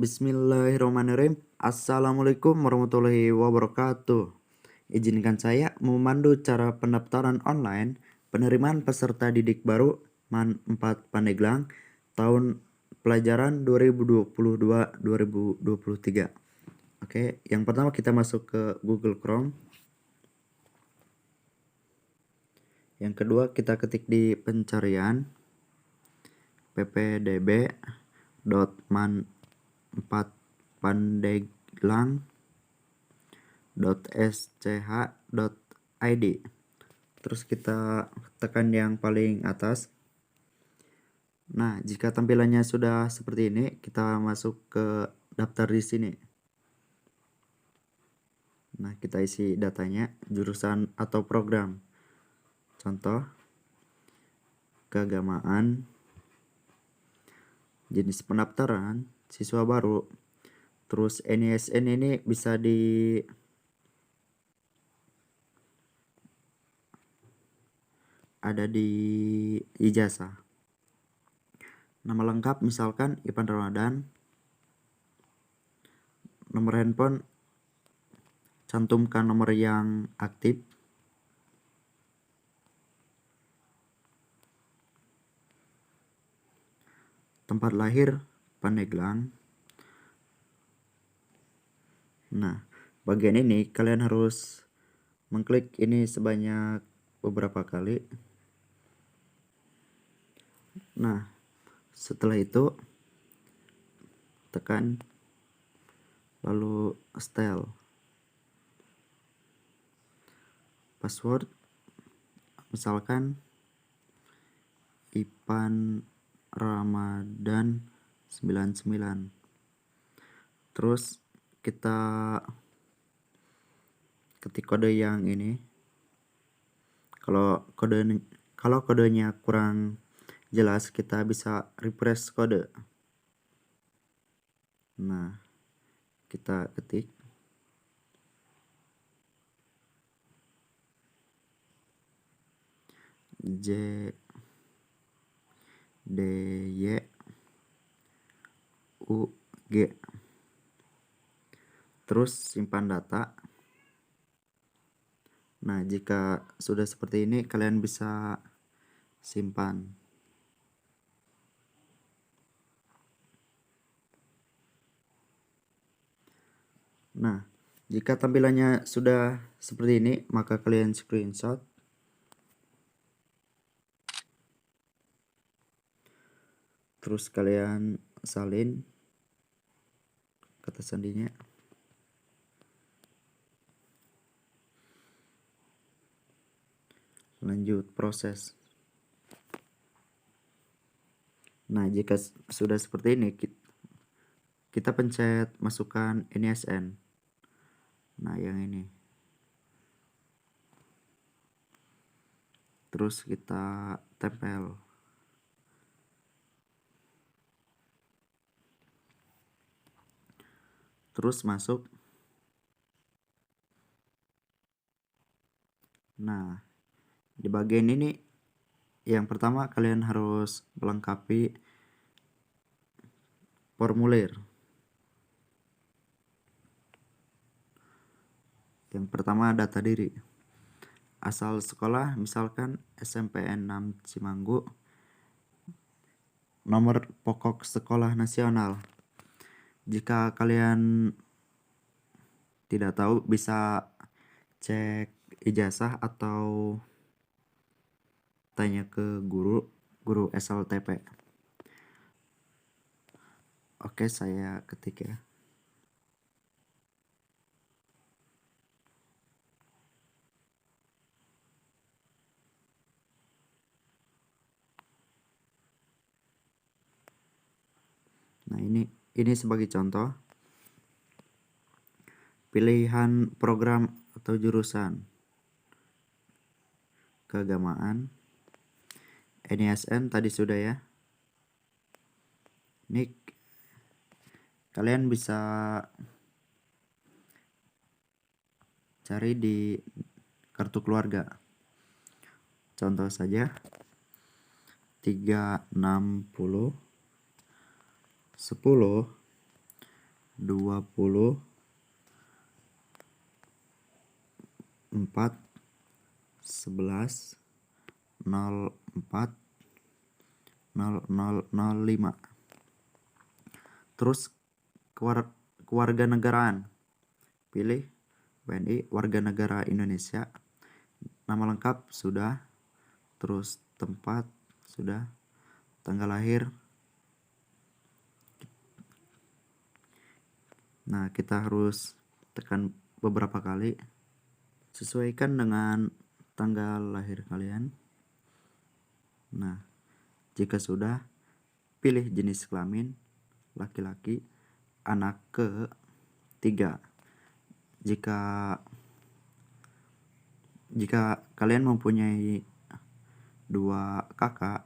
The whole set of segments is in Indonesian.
Bismillahirrahmanirrahim. Assalamualaikum warahmatullahi wabarakatuh. Izinkan saya memandu cara pendaftaran online penerimaan peserta didik baru MAN 4 Pandeglang tahun pelajaran 2022-2023. Oke, yang pertama kita masuk ke Google Chrome. Yang kedua kita ketik di pencarian ppdb.mandeglang.sch.id. Terus kita tekan yang paling atas. Nah, jika tampilannya sudah seperti ini, kita masuk ke daftar di sini. Nah, kita isi datanya, jurusan atau program. Contoh, keagamaan, jenis pendaftaran, siswa baru. Terus NISN ini bisa ada di ijazah. Nama lengkap misalkan Ipan Ramadan. Nomor handphone, cantumkan nomor yang aktif. Tempat lahir Pandeglang. Nah, bagian ini kalian harus mengklik ini sebanyak beberapa kali. Nah, setelah itu tekan lalu style. Password misalkan Ipan Ramadan 99. Terus kita ketik kode yang ini. Kalau kodenya kurang jelas, kita bisa refresh kode. Nah, kita ketik JDY UG. Terus simpan data. Nah, jika sudah seperti ini, kalian bisa simpan. Nah, jika tampilannya sudah seperti ini, maka kalian screenshot. Terus kalian salin kata sandinya. Lanjut proses. Nah, jika sudah seperti ini, kita pencet masukkan NISN. Nah, yang ini. Terus kita tempel. Terus masuk. Nah, di bagian ini yang pertama kalian harus melengkapi formulir. Yang pertama data diri. Asal sekolah misalkan SMPN 6 Cimanggu. Nomor pokok sekolah nasional. Jika kalian tidak tahu, bisa cek ijazah atau tanya ke guru SLTP. Oke, saya ketik ya. Nah, ini sebagai contoh. Pilihan program atau jurusan. Keagamaan. NISN tadi sudah ya. Ini kalian bisa cari di kartu keluarga. Contoh saja 360 10 11 04 0005. Terus kewarganegaraan, pilih WNI, warga negara Indonesia. Nama lengkap sudah, terus tempat sudah, tanggal lahir. Nah, kita harus tekan beberapa kali. Sesuaikan dengan tanggal lahir kalian. Nah, jika sudah, pilih jenis kelamin, laki-laki, anak ke-3. Jika kalian mempunyai 2 kakak,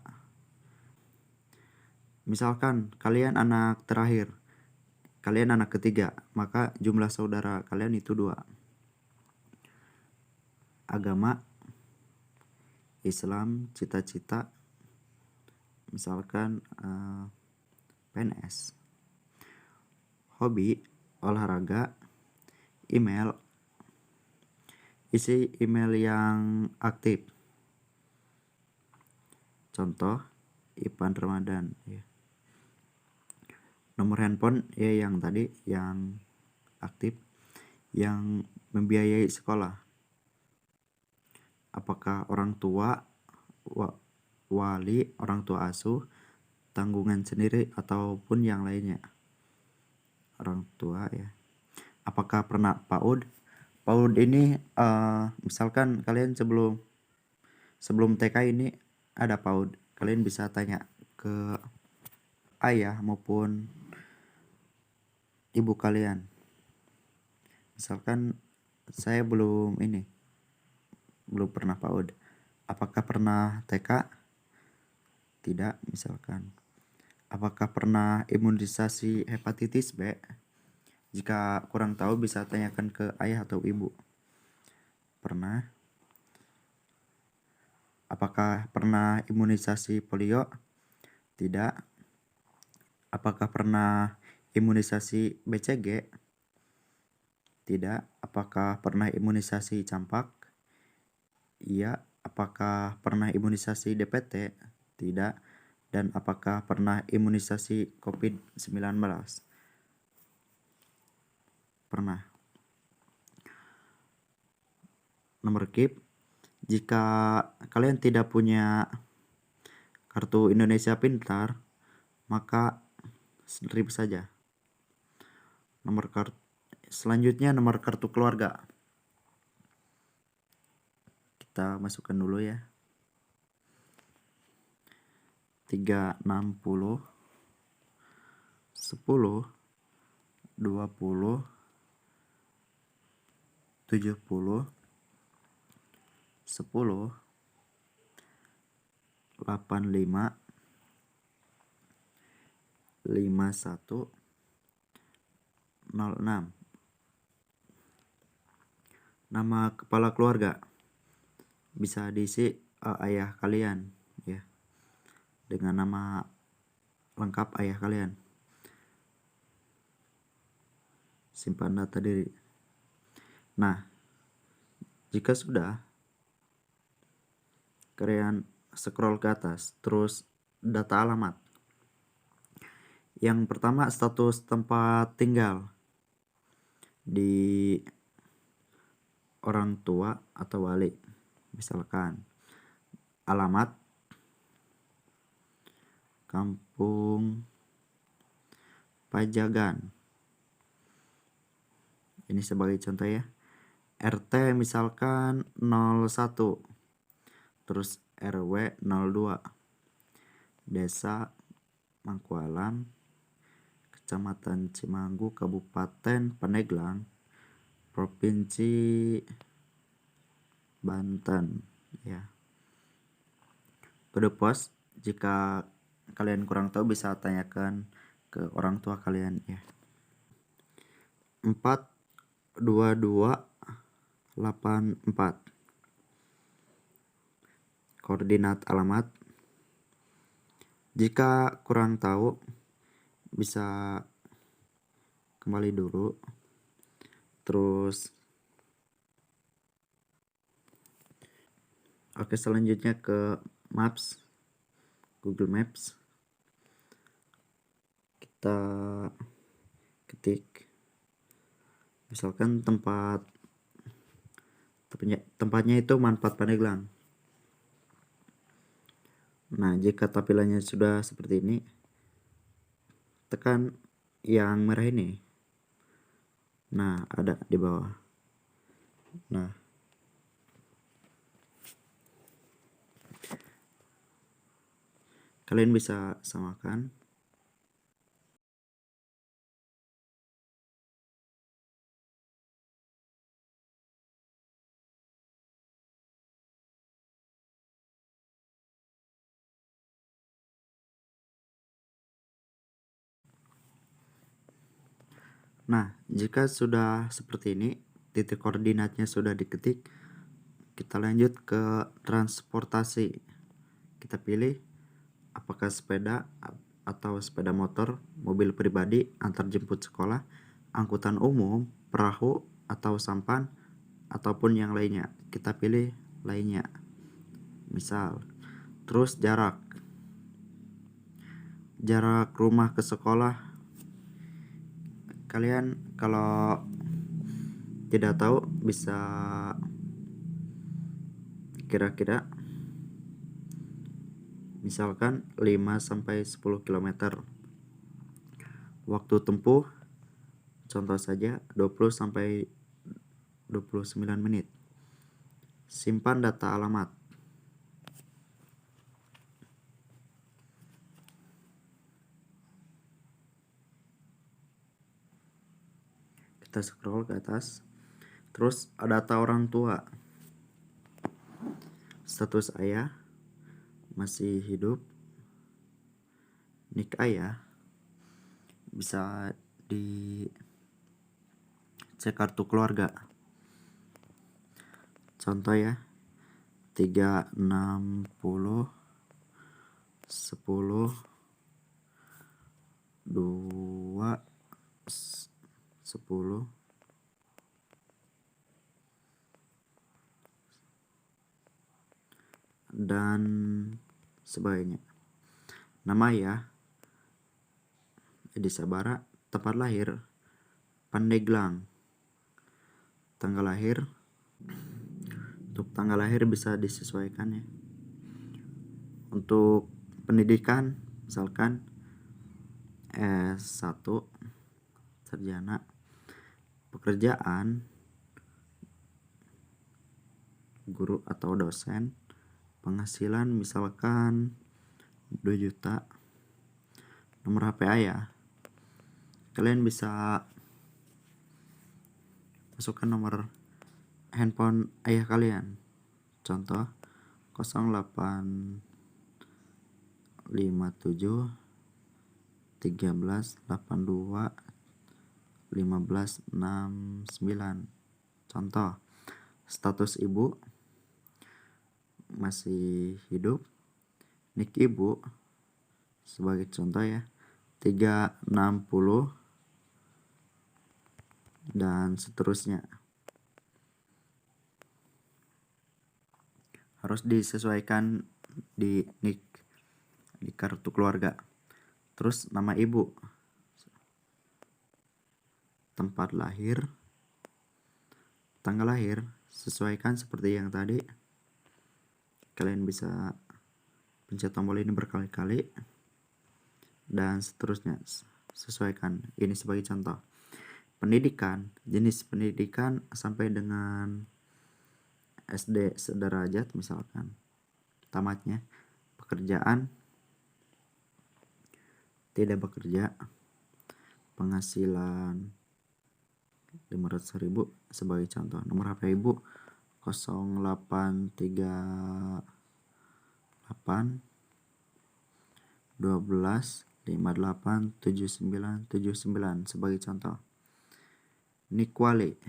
misalkan kalian anak terakhir, kalian anak ketiga, maka jumlah saudara kalian itu 2. Agama Islam, cita-cita misalkan PNS. Hobi olahraga. Email, isi email yang aktif. Contoh Ipan Ramadan ya. Nomor handphone ya yang tadi yang aktif. Yang membiayai sekolah, apakah orang tua, wali, orang tua asuh, tanggungan sendiri ataupun yang lainnya. Orang tua ya. Apakah pernah PAUD? PAUD ini misalkan kalian sebelum TK ini ada PAUD, kalian bisa tanya ke ayah maupun ibu kalian. Misalkan saya belum pernah PAUD. Apakah pernah TK? Tidak, misalkan. Apakah pernah imunisasi hepatitis B? Jika kurang tahu bisa tanyakan ke ayah atau ibu. Pernah. Apakah pernah imunisasi polio? Tidak. Apakah pernah imunisasi BCG? Tidak. Apakah pernah imunisasi campak? Iya. Apakah pernah imunisasi DPT? Tidak. Dan apakah pernah imunisasi COVID-19? Pernah. Nomor KIP, jika kalian tidak punya kartu Indonesia Pintar, maka strip saja. Selanjutnya nomor kartu keluarga. Kita masukkan dulu ya. 360 10 20 70 10 85 51 06. Nama kepala keluarga bisa diisi ayah kalian ya, dengan nama lengkap ayah kalian. Simpan data diri. Nah, jika sudah, kalian scroll ke atas, terus data alamat. Yang pertama status tempat tinggal di orang tua atau wali. Misalkan alamat Kampung Pajagan. Ini sebagai contoh ya. RT misalkan 01, terus RW 02, Desa Mangkualam, Kecamatan Cimanggu, Kabupaten Pandeglang, Provinsi Banten ya. Kode pos, jika kalian kurang tahu bisa tanyakan ke orang tua kalian ya. 42284. Koordinat alamat. Jika kurang tahu bisa kembali dulu, terus selanjutnya ke Maps, Google Maps. Kita ketik misalkan tempatnya itu Manfaat Pandeglang. Nah, jika tampilannya sudah seperti ini, tekan yang merah ini. Nah, ada di bawah. Nah, kalian bisa samakan. Nah, jika sudah seperti ini, titik koordinatnya sudah diketik, kita lanjut ke transportasi. Kita pilih apakah sepeda atau sepeda motor, mobil pribadi, antar jemput sekolah, angkutan umum, perahu, atau sampan, ataupun yang lainnya. Kita pilih lainnya. Misal, terus jarak rumah ke sekolah. Kalian kalau tidak tahu bisa kira-kira misalkan 5-10 km. Waktu tempuh contoh saja 20-29 menit. Simpan data alamat. Kita scroll ke atas. Terus ada data orang tua. Status ayah masih hidup. Nik ayah bisa dicek kartu keluarga. Contoh ya, 360 10 2 10 dan sebagainya. Nama ya Edi Sabara, tempat lahir Pandeglang. Tanggal lahir, untuk tanggal lahir bisa disesuaikan ya. Untuk pendidikan misalkan S1 sarjana. Pekerjaan guru atau dosen. Penghasilan misalkan 2 juta. Nomor HP ayah, kalian bisa masukkan nomor handphone ayah kalian. Contoh 0857 13 82 15 69. Contoh, status ibu masih hidup. Nik ibu sebagai contoh ya, 360 dan seterusnya. Harus disesuaikan di nik, di kartu keluarga. Terus nama ibu, tempat lahir, tanggal lahir, sesuaikan seperti yang tadi. Kalian bisa pencet tombol ini berkali-kali dan seterusnya. Sesuaikan. Ini sebagai contoh. Pendidikan, jenis pendidikan sampai dengan SD sederajat misalkan. Tamatnya. Pekerjaan, tidak bekerja. Penghasilan 500.000 sebagai contoh. Nomor HP ibu 0838 12 58 79 79 sebagai contoh. Nik wali,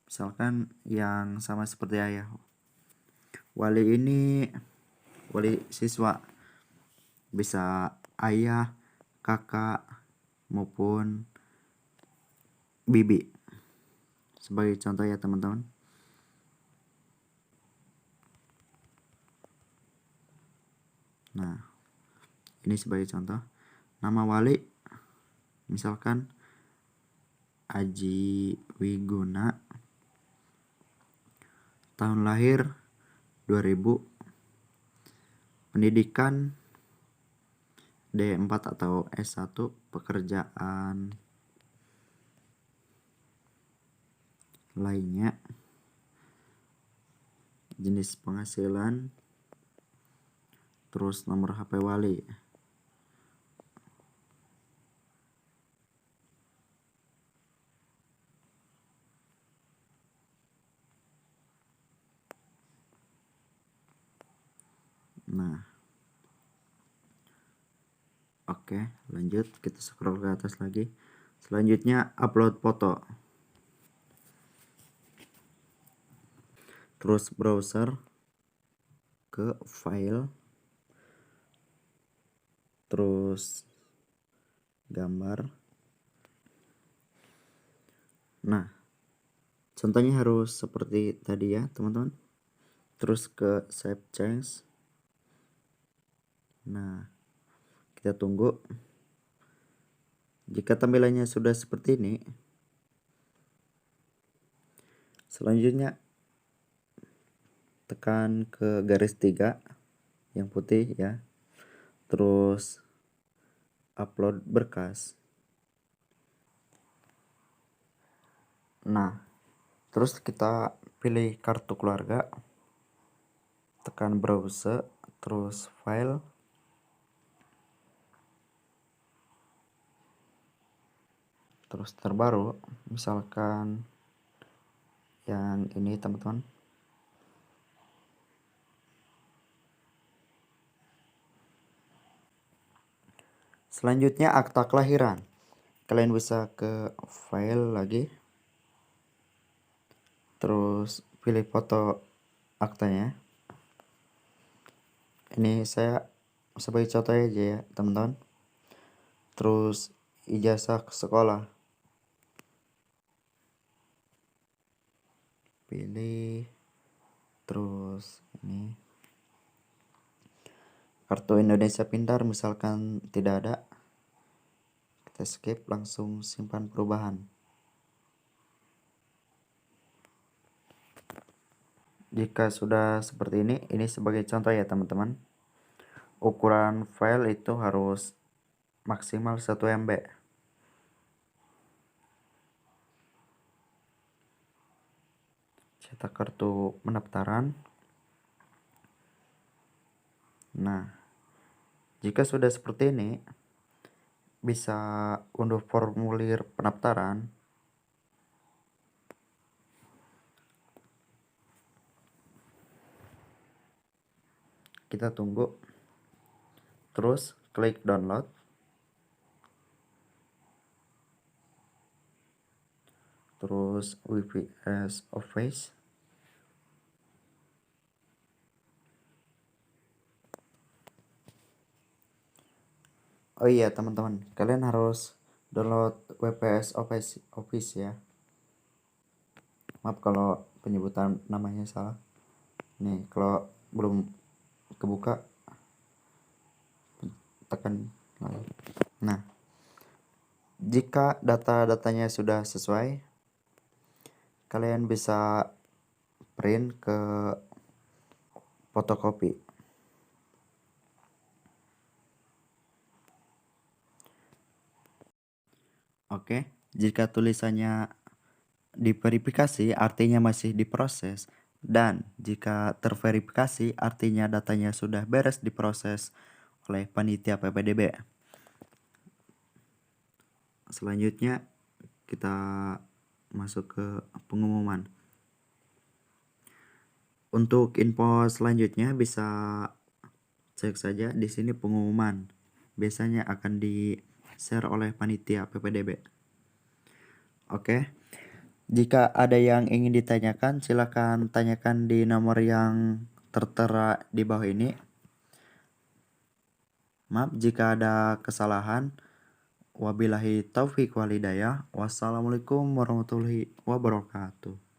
misalkan yang sama seperti ayah. Wali ini wali siswa, bisa ayah, kakak, maupun Bibi. Sebagai contoh ya teman-teman. Nah, ini sebagai contoh. Nama wali misalkan Aji Wiguna, tahun lahir 2000, pendidikan D4 atau S1, pekerjaan lainnya, jenis penghasilan, terus nomor HP wali. Nah, oke, lanjut, kita scroll ke atas lagi. Selanjutnya upload foto. Terus browser ke file, terus gambar. Nah, contohnya harus seperti tadi ya teman-teman. Terus ke save change. Nah, kita tunggu. Jika tampilannya sudah seperti ini, selanjutnya tekan ke garis 3 yang putih ya. Terus upload berkas. Nah, terus kita pilih kartu keluarga, tekan browse, terus file, terus terbaru, misalkan yang ini teman-teman. Selanjutnya akta kelahiran. Kalian bisa ke file lagi, terus pilih foto aktanya. Ini saya sebagai contoh aja ya teman-teman. Terus ijazah sekolah, pilih, terus ini kartu Indonesia Pintar misalkan tidak ada, kita skip, langsung simpan perubahan. Jika sudah seperti ini sebagai contoh ya teman-teman. Ukuran file itu harus maksimal 1 MB. Cetak kartu pendaftaran. Nah, jika sudah seperti ini, bisa unduh formulir pendaftaran. Kita tunggu. Terus klik download. Terus WPS Office. Oh iya teman-teman, kalian harus download WPS Office ya. Maaf kalau penyebutan namanya salah. Nih, kalau belum kebuka, tekan lagi. Nah, jika data-datanya sudah sesuai, kalian bisa print ke fotokopi. Oke, jika tulisannya diverifikasi artinya masih diproses, dan jika terverifikasi artinya datanya sudah beres diproses oleh panitia PPDB. Selanjutnya kita masuk ke pengumuman. Untuk info selanjutnya bisa cek saja di sini pengumuman. Biasanya akan di-share oleh panitia PPDB. Oke. Jika ada yang ingin ditanyakan, silakan tanyakan di nomor yang tertera di bawah ini. Maaf jika ada kesalahan. Wabillahi taufik walhidayah. Wassalamualaikum warahmatullahi wabarakatuh.